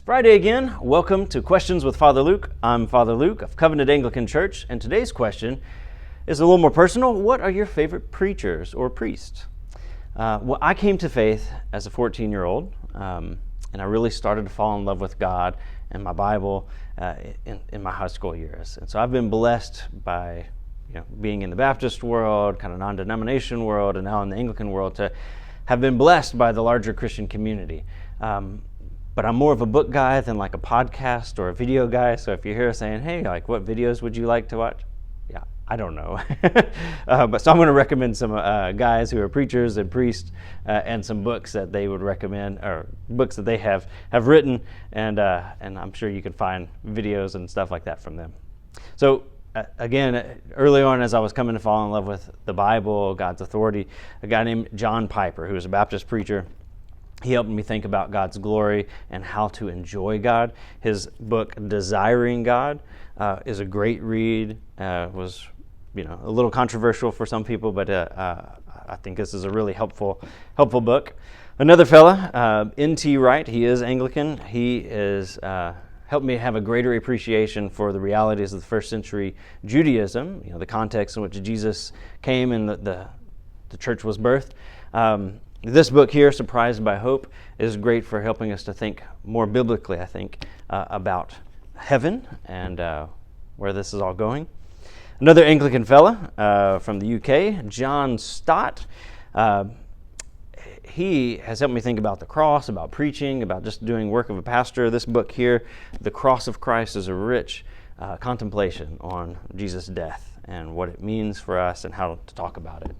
Friday again. Welcome to Questions with Father Luke. I'm Father Luke of Covenant Anglican Church, and today's question is a little more personal. What are your favorite preachers or priests? Well, I came to faith as a 14-year-old, and I really started to fall in love with God and my Bible in my high school years. And so I've been blessed by being in the Baptist world, kind of non-denomination world, and now in the Anglican world to have been blessed by the larger Christian community. But I'm more of a book guy than like a podcast or a video guy. So if you're here saying, hey, like what videos would you like to watch? Yeah, I don't know. But so I'm going to recommend some guys who are preachers and priests and some books that they would recommend, or books that they have written. And I'm sure you can find videos and stuff like that from them. So again, early on as I was coming to fall in love with the Bible, God's authority, a guy named John Piper, who was a Baptist preacher, he helped me think about God's glory and how to enjoy God. His book, Desiring God, is a great read. Was a little controversial for some people, but I think this is a really helpful book. Another fella, N.T. Wright, he is Anglican. He is helped me have a greater appreciation for the realities of the first century Judaism, the context in which Jesus came and the church was birthed. This book here, Surprised by Hope, is great for helping us to think more biblically, I think, about heaven and where this is all going. Another Anglican fella from the UK, John Stott, he has helped me think about the cross, about preaching, about just doing work of a pastor. This book here, The Cross of Christ, is a rich contemplation on Jesus' death and what it means for us and how to talk about it.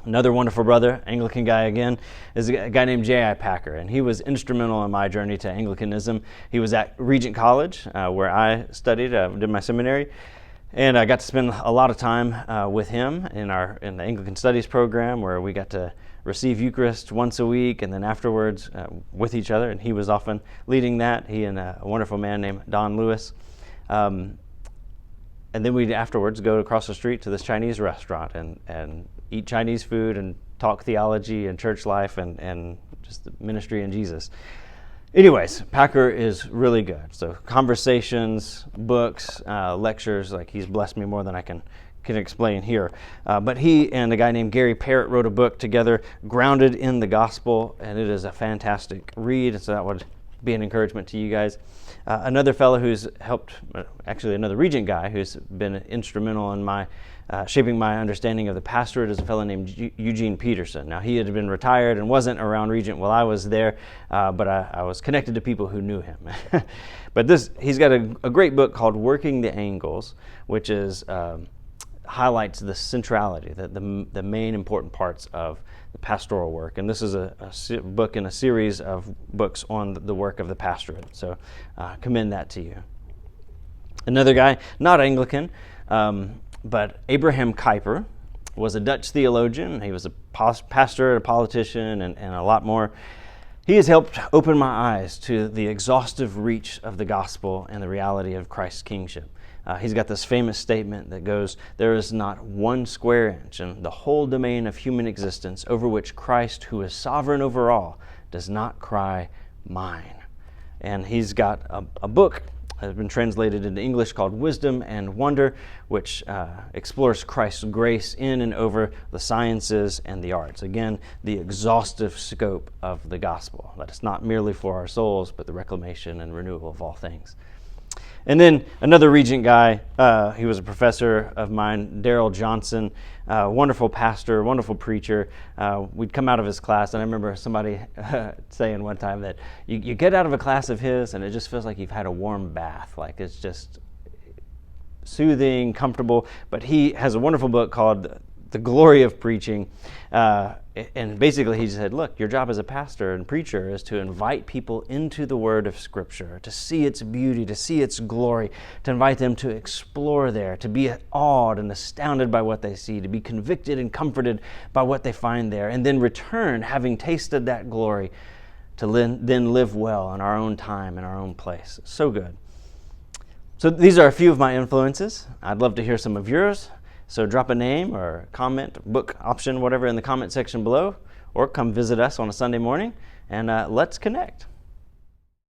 Another wonderful brother, Anglican guy again, is a guy named J.I. Packer, and he was instrumental in my journey to Anglicanism. He was at Regent College, where I studied, did my seminary, and I got to spend a lot of time with him in the Anglican Studies program, where we got to receive Eucharist once a week, and then afterwards with each other, and he was often leading that, he and a wonderful man named Don Lewis. And then we'd afterwards go across the street to this Chinese restaurant and eat Chinese food and talk theology and church life and just the ministry in Jesus. Anyways, Packer is really good. So conversations, books, lectures, like he's blessed me more than I can explain here. But he and a guy named Gary Parrott wrote a book together, Grounded in the Gospel, and it is a fantastic read. So that would be an encouragement to you guys. Another fellow who's helped, actually another Regent guy who's been instrumental in my shaping my understanding of the pastorate, is a fellow named Eugene Peterson. Now, he had been retired and wasn't around Regent while I was there, but I was connected to people who knew him. But he's got a great book called Working the Angles, which is highlights the centrality, the main important parts of the pastoral work. And this is a book in a series of books on the work of the pastorate. So commend that to you. Another guy, not Anglican, but Abraham Kuyper was a Dutch theologian. He was a pastor, a politician, and a lot more. He has helped open my eyes to the exhaustive reach of the gospel and the reality of Christ's kingship. He's got this famous statement that goes, "There is not one square inch in the whole domain of human existence over which Christ, who is sovereign over all, does not cry, 'Mine.'" And he's got a book that has been translated into English called Wisdom and Wonder, which explores Christ's grace in and over the sciences and the arts. Again, the exhaustive scope of the gospel, that it's not merely for our souls, but the reclamation and renewal of all things. And then another Regent guy, he was a professor of mine, Darrell Johnson, wonderful pastor, wonderful preacher. We'd come out of his class, and I remember somebody saying one time that you get out of a class of his, and it just feels like you've had a warm bath. Like it's just soothing, comfortable. But he has a wonderful book called The Glory of Preaching. And basically he said, look, your job as a pastor and preacher is to invite people into the Word of Scripture, to see its beauty, to see its glory, to invite them to explore there, to be awed and astounded by what they see, to be convicted and comforted by what they find there, and then return, having tasted that glory, to then live well in our own time, in our own place. So good. So these are a few of my influences. I'd love to hear some of yours. So drop a name or comment, book option, whatever in the comment section below, or come visit us on a Sunday morning and let's connect.